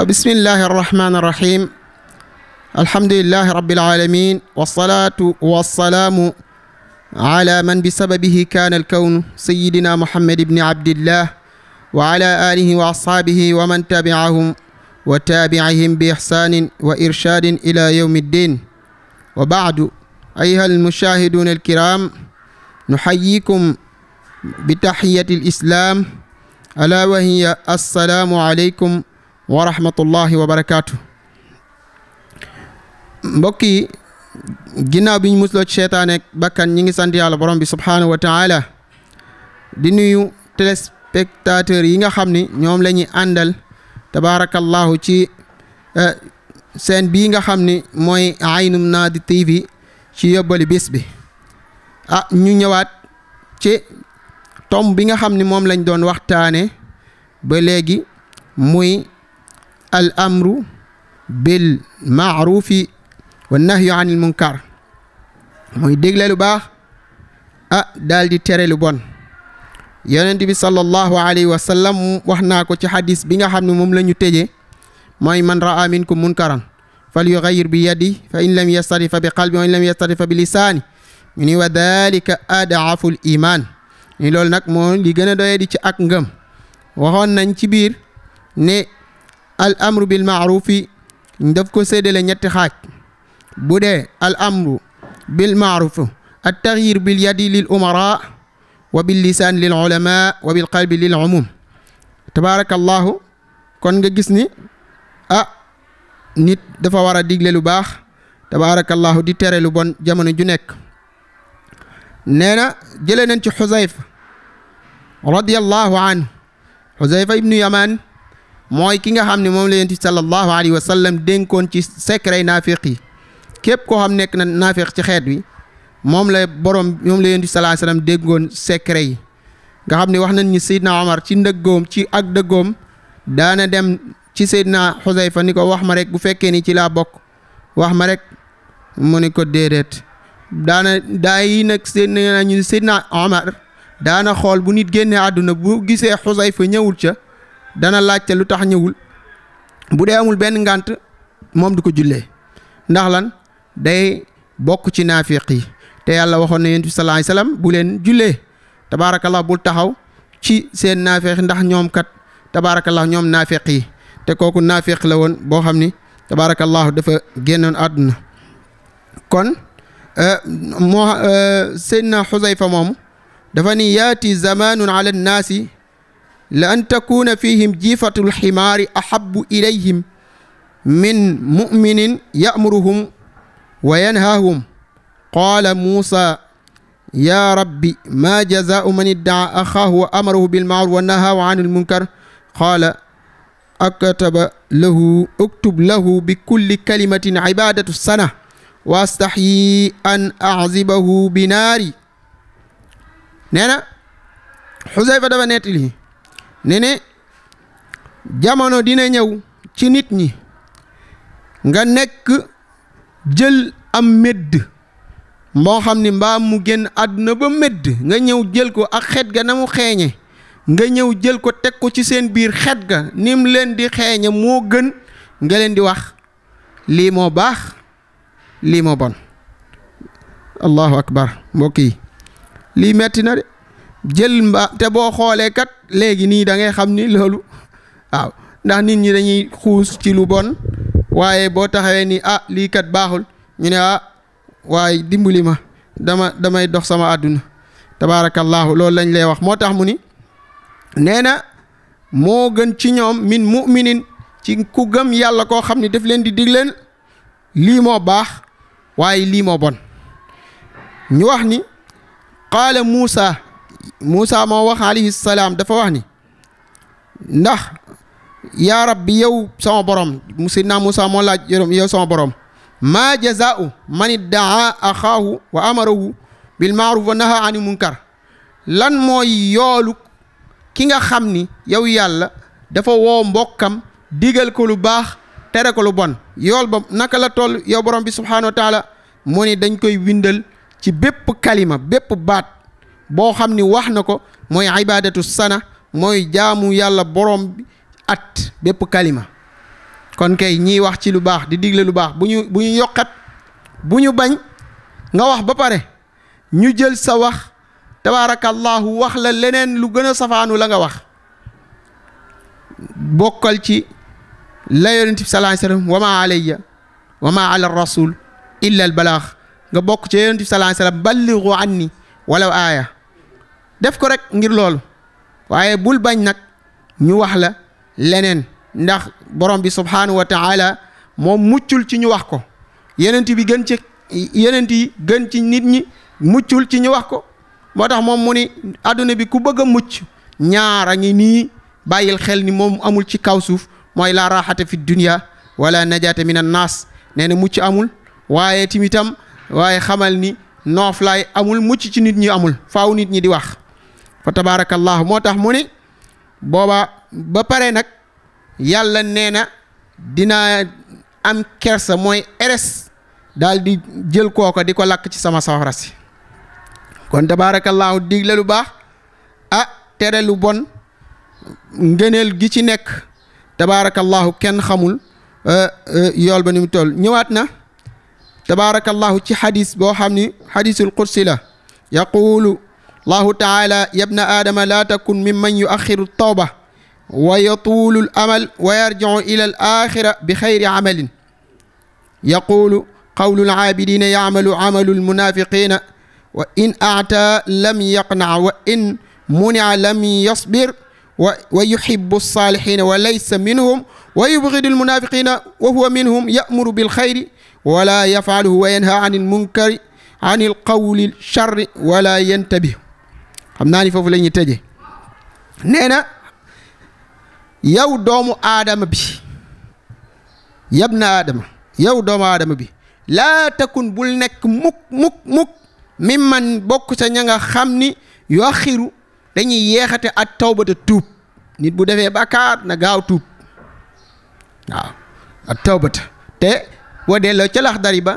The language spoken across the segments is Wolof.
بسم الله الرحمن الرحيم الحمد لله رب العالمين والصلاة والسلام على من بسببه كان الكون سيدنا محمد بن عبد الله وعلى آله وأصحابه ومن تبعهم وتابعهم بإحسان وإرشاد إلى يوم الدين. وبعد، أيها المشاهدون الكرام، نحييكم بتحية الإسلام ألا وهي السلام عليكم wa rahmatullahi wa barakaatu. mbokk yi, ginnaaw bi ñu musloo ci seytaane ak bakkan ñi ngi sant yàlla borom bi subhaanahu wa taala di nuyu téléspectateurs yi nga xam ni ñoom la ñuy àndal tabaarakallahu ci seen bii nga xam ni mooy Aynul Naadi TV ci yóbbali bis bi. ñu ñëwaat ci tomb bi nga xam ni moom lañ doon waxtaane ba léegi muy al amru bil maarufi wa nahyu anil munkar, mooy dégle lu baax daal di tere lu bon. yonent bi sallallahu alayhi wa sallam wax naa ko ci xadis bi nga xam ne moom la ñu tëjee, mooy man raa minkum munkaran fal yugayyir bi yadi fa in lam yastati fa bi qalbi wa in lam yastati fa bi lisaani ñu ni wa dalika adaaful iman. ni loolu nag moo li gën a doyee di ci ak ngëm. waxoon nañ ci biir ne al amru bil maarufi daf ko séddale ñetti xaaj. bu dee al amru bil maaruf at taxyir bil yadi lil umara wa bil lisaan lil ulama wa bil qalbi lil umum. tabaarakallahu, kon nga gis ni nit dafa war a digle lu baax, tabaarakallahu, di tere lu bon jamono ju nekk. nee na jëlee nañ ci Xuzayfa radiyallahu anhu. Xuzayfa ibnu Yamaan mooy ki nga xam ne moom la Yonent bi sallallahu alayhi wa sallam dénkoon ci secret naafiq yi. képp koo xam nekk na naafiq ci xeet wi moom la Yonent bi sallallahu alayhi wa sallam déggoon secret yi. nga xam ne wax nañ ni Seydina Omar ci ndëggoom ci ak dëggoom daana dem ci Seydina Xuzayfa ni ko wax ma rek bu fekkee ni ci laa bokk, wax ma rek. mu ni ko déedéet. Seydina Omar daana xool bu nit génnee àdduna bu gisee Xuzayfa ñëwul ca dana laajte lu tax ñëwul. bu dee amul benn ngànt moom du ko jullee, ndax lan day bokk ci naafiq yi. te yàlla waxoon na Yonent bi sallallahu alayhi wasallam bu leen jullee, tabaarakallah, bul taxaw ci seen naafiq ndax ñoom kat tabaarakallah ñoom naafiq yi. te kooku naafiq la woon boo xam ni tabaarakallah dafa génnoon àdduna. kon Seydina Xuzayfa moomu dafa ni yaati zamanun ala nnaasi la an takuna fihim jiifatul ximaari ahabu ilayhim min muminin yamuruhum wa yanhaahum. qaala Muusa ya rabbi ma jazaau man iddaa axaahu wa amarahu bilmaaruf wa nahaahu an ilmunkar. qaala akataba lahu uktub lahu bi kulli kalimatin ibadatu sana wa astaxyi an azibahu bi naari. nee na Xuzayfa dafa nettali ne jamono dina ñëw ci nit ñi nga nekk jël am médd moo xam ni mbaam mu génn àdduna ba médd nga ñëw jël ko ak xet ga na mu xeeñe, nga ñëw jël ko teg ko ci seen biir xet ga nim leen di xeeñe moo gën nga leen di wax lii moo baax lii moo bon. allahu akbar. mbokk yi, lii metti na de jël te boo xoolee kat léegi nii da ngay xam ni loolu waaw, ndax nit ñi dañuy xuus ci lu bon, waaye boo taxawee ni lii kat baaxul ñu ne waaye dimbali ma damay dox sama àdduna. tabaarakallahu, loolu lañ lay wax. moo tax mu ni nee na moo gën ci ñoom min muminin, ci ku gëm yàlla koo xam ni daf leen di dig leen lii moo baax waaye lii moo bon. ñu wax ni qaala Muusa moo wax alayhi salaam, dafa wax ni ndax yaa rabbi yow sama borom. Seydina Muusa moo laaj yow sama borom, maa jazaau man iddaa axaahu wa amarahu bil maaruf wa naha ani munkar. lan mooy yoolu ki nga xam ni yow yàlla dafa woo mbokkam digal ko lu baax tere ko lu bon, yool ba naka la toll yow borom bi subhaanahu wa taala? mu ni dañ koy windal ci bépp kalima, bépp baat boo xam ni wax na ko, mooy ibadatu sana, mooy jaamu yàlla borom bi at bépp kalima. kon kay ñiy wax ci lu baax di digle lu baax bu ñu yokkat bu ñu bañ nga wax ba pare ñu jël sa wax tabaarakallaahu wax la leneen lu gën a safaanu la nga wax. bokkal ci la yonent bi sallallahu alayhi wasallam wa ma alayya wa ma ala rasul illa al balaax nga bokk ci yonent bi sallallahu alayhi wasallam ballighu anni walaw aaya def ko rek ngir loolu waaye bul bañ nag ñu wax la leneen ndax borom bi subhanahu wa taala moom muccul ci ñu wax ko yonent bi gën ci yonent yi gën ci nit ñi muccul ci ñu wax ko moo tax moom mu ni adduna bi ku bëgg a mucc ñaara ngi nii bàyyil xel ni moom amul ci kaw suuf mooy la raxata fi dunya wala najata min an naas nee na mucc amul waaye timitam waaye xamal ni nooflaay amul mucc ci nit ñi amul faaw nit ñi di wax fa tabarakallahu moo tax mu ni booba ba pare nag yàlla nee na dina am kersa mooy eres daal di jël kooko di ko lakk ci sama sawara si kon tabarakallahu digle lu baax tere lu bon ngëneel gi ci nekk tabarakallahu kenn xamul yool ba ni mu toll ñëwaat na tabarakallahu ci xadis boo xam ni xadisul qudsi la yaqulu allahu taala yabna aadama la takun mimman yuaxiru tawba wa yatuulu al amal wa yarjicu ila al axira bi xayri amalin yaqulu qawlu alaabidina yacmalu amalu almunafiqina wa in ata lam yaqnac wa in munica lam yasbir wa yuhibbu alsalihina wa laysa minhum wa yubgidu almunafiqina wa huwa minhum ya'muru bilxayri wala yafcaluhu wa yanha an almunkari an alqawli alcharri wala yantabih xam naa ni foofu la ñuy tëje nee na yow doomu aadama bi yabna aadama yow doomu aadama bi laa takun bul nekk mukk mimman bokk sa ña nga xam ni yu axiru dañuy yeexate at tawbata tuub nit bu defee bàkkaar na gaaw tuub waaw at tawbata te boo delloo ca Laxdari ba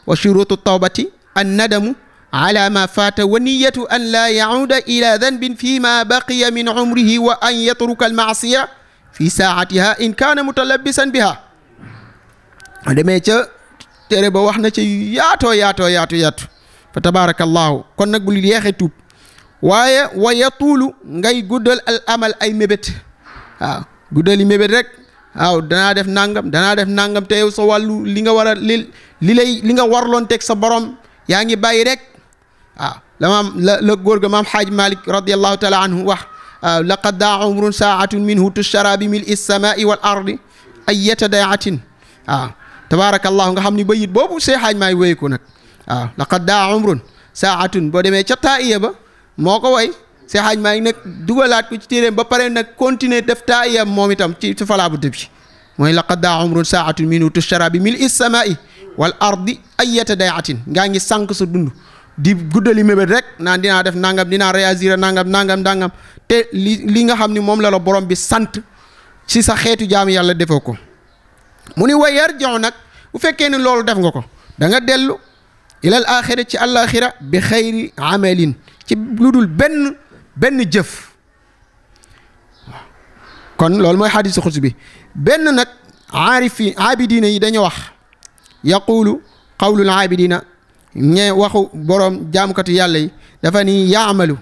wa shurutu tawbati an nadamu ala ma faata wa niyatu an laa yacuuda ila danbin fi ma baqiya min umrihi wa an yatruka almaasiya fi saatiha in kaana mutalabisan biha demee ca téere ba wax na ca yaatu fa tabarakallahu kon nag bul yeexe tuub waaye wa yatuulu ngay guddal al amal ay mébét waaw guddali mébét rek waaw danaa def nangam te yow sa wàllu li nga war a li nga warloon teg sa borom yaa ngi bàyyi rek waaw la góor ga maam xaaj Malik radiallahu taala anhu wax laqad daa umrun saatun minhu tushara bi mil issamai wal ardi ayata daatin waaw tabarakallahu nga xam ni bayit boobu see xaaj maay wéy ko nag waaw laqad daa umrun saatun boo demee ca taiya ba moo ko way see xaaj maay nag dugalaat ko ci téeréem ba pare nag continuer def taiyam moom itam ci falaabu dëbi mooy laqad daa umrun saatun minhu tushara bi mil issamai wal ardi ayata daatin ngaa ngi sànq sa dund di guddali mébét rek naan dinaa def nangam dinaa réagir nangam te li nga xam ni moom la borom bi sant ci sa xeetu jaamu yàlla defoo ko mu ni wa yarji'u nag bu fekkee ne loolu def nga ko da nga dellu ilal axira ci àlaxira bi xayri amalin ci lu dul benn jëf kon loolu mooy xadisu xudsi bi benn nag aabidina yi dañu wax yaqulu qawlul aabidina ñe waxu borom jaamukatu yàlla yi dafa ni yaamalu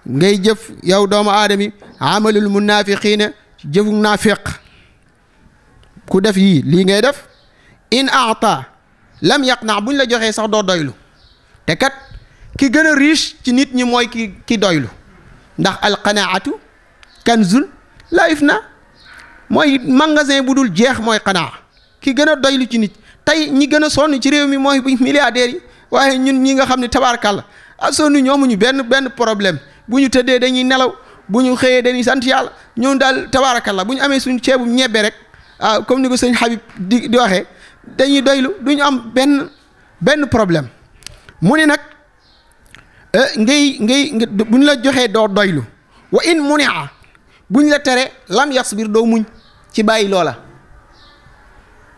ngay jëf yow doomu aadami amalul munafiqina jëfu naafiq ku def yii lii ngay def in aata lam yaqna buñ la joxee sax doo doylu te kat ki gën a riche ci nit ñi mooy ki doylu ndax alqanaatu kanzul la ifna mooy magasin bu dul jeex mooy qanaa ki gën a doylu ci nit tey ñi gën a sonn ci réew mi mooy milliardaires yi waaye ñun ñi nga xam ne tabaarkàlla sonn ñoomuñu benn problème bu ñu tëddee dañuy nelaw bu ñu xëyee dañuy sant yàlla ñun daal tabaarkàlla bu ñu amee suñu ceebu ñebbe rek comme ni ko sëñ Habib di waxee dañuy doylu duñu am benn problème mu ne nag ngay buñ la joxee doo doylu wa in munia buñ la tere lam yasbir doo muñ ci bàyyi loola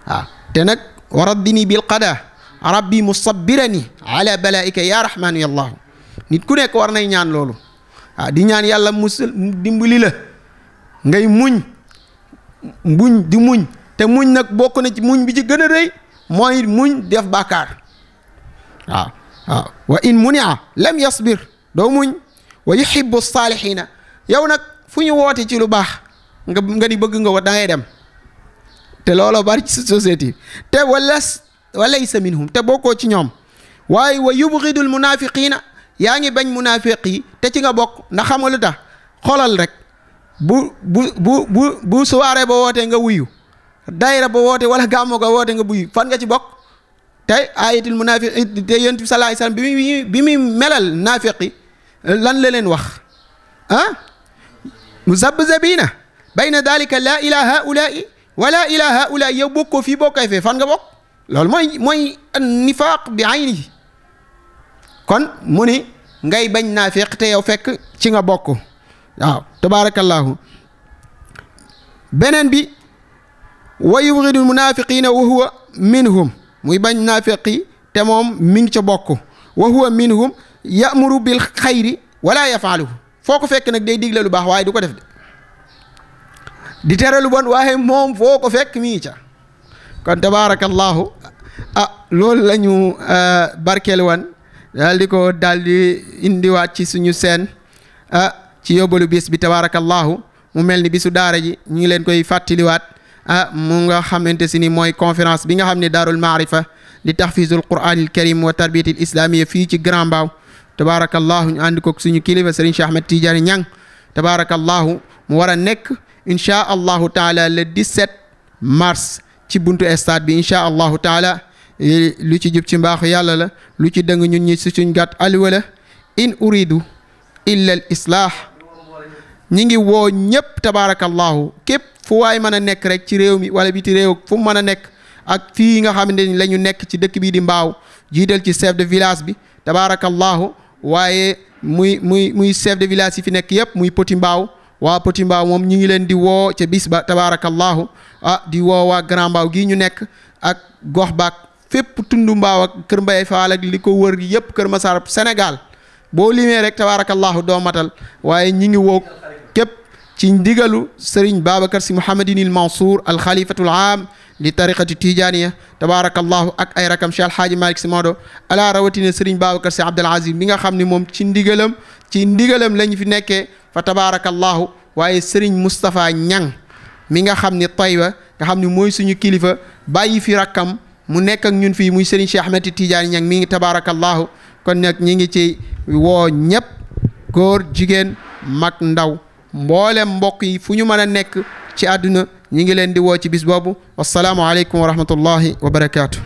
waaw te nag wa raddini bil qada rabbi musabbirani ala balaika ya rahmanu yallahu nit ku nekk war nay ñaan loolu waaw di ñaan yàlla musal dimbali la ngay muñ di muñ te muñ nag bokk na ci muñ bi ci gën a rëy mooy muñ def bàkkaar waaw waaw wa in munia lam yasbir doo muñ wa yuhibbu saalihiina yow nag fu ñu woote ci lu baax nga di bëgg nga wa da ngay dem te looloo bari ci société te walaysa minhum te bokkoo ci ñoom waaye wa yubghidul munafiqiina yaa ngi bañ munaafiq yi te ci nga bokk ndax xam nga lu tax xoolal rek bu soirée ba wootee nga wuyu daayira ba woote wala gàmmo ga woote nga wuyu fan nga ci bokk te ayatul munaafiq te yonent bi sallallahu alayhi wasallam bi muy melal naafiq yi lan la leen wax muzabzabiina bayna dalika laa ilaa haulaai wala ilaa haulaai yow bokkoo fii bokkay fee fan nga bokk loolu mooy nifaaq bi aynihi kon mu ni ngay bañ naafiq te yow fekk ci nga bokk waaw tabarakallahu beneen bi wa yubghidul munaafiqiina wa huwa minhum muy bañ naafiqi te moom mi ngi ca bokk wa huwa minhum ya'muru bil xayri wala yafaaluhu foo ko fekk nag day digle lu baax waaye du ko def de di tere lu bon waaye moom foo ko fekk mi ngi ca kon tabarakallahu loolu la ñu barkeel wan daal di ko daal di indiwaat ci suñu seen ci yóbbalu bis bi tabarakallahu mu mel ni bisu daara ji ñu ngi leen koy fàttaliwaat mu nga xamante si ni mooy conférence bi nga xam ne daarul maarifa li tahfizul qur'anil karim wa tarbiyatil islamiyya fii ci Grand Mbao tabarakallahu ñu ànd ko suñu kilifa Serigne Cheikh Ahmed Tidiane Niang tabarakallahu mu war a nekk inchaa allahu taala le 17 mars ci buntu stade bi inchaa allahu taala lu ci jub ci mbaaxu yàlla la lu ci dëng ñun ñi si suñ gàtt aliwa la in uridu illa al islah ñi ngi woo ñëpp tabarakallahu képp fu waay mën a nekk rek ci réew mi wala biti réew fu mu mën a nekk ak fii nga xamante ni la ñu nekk ci dëkk bii di Mbao jiital ci chef de village bi tabarakallahu waaye muy chef de village yi fi nekk yëpp muy Petit Mbao waa Petit Mbao moom ñu ngi leen di woo ca bis ba tabarakallahu di woo waa Grand Mbao gii ñu nekk ak gox baak fépp tundu Mbao ak Kër Mbaye Fall ak li ko wër yëpp Kër Massar Sénégal boo limee rek tabarakallahu doo matal waaye ñi ngi woo képp ci ndigalu Serigne Babacar Sy Mouhamadinil Mansour al xalifatul aam li tariqati tijaniya tabarakallahu ak ay rakam Cheikh Alhaaji Malick Sy Maodo ala rawatina Serigne Babacar Sy Abdoul Aziz mi nga xam ne moom ci ndigalam lañu fi nekkee fa tabarakallahu waaye Serigne Moustapha Niang mi nga xam ne Taïba nga xam ne mooy suñu kilifa bàyyi fi rakkam mu nekk ak ñun fii muy Serigne Cheikh Ahmed Tidiane Niang mi ngi tabarakallahu kon nag ñi ngi ci woo ñëpp góor jigéen mag ndaw mboolem mbokk yi fu ñu mën a nekk ci àdduna ñi ngi leen di woo ci bis boobu wassalaamu aleykum wa rahmatullahi wa barakaatu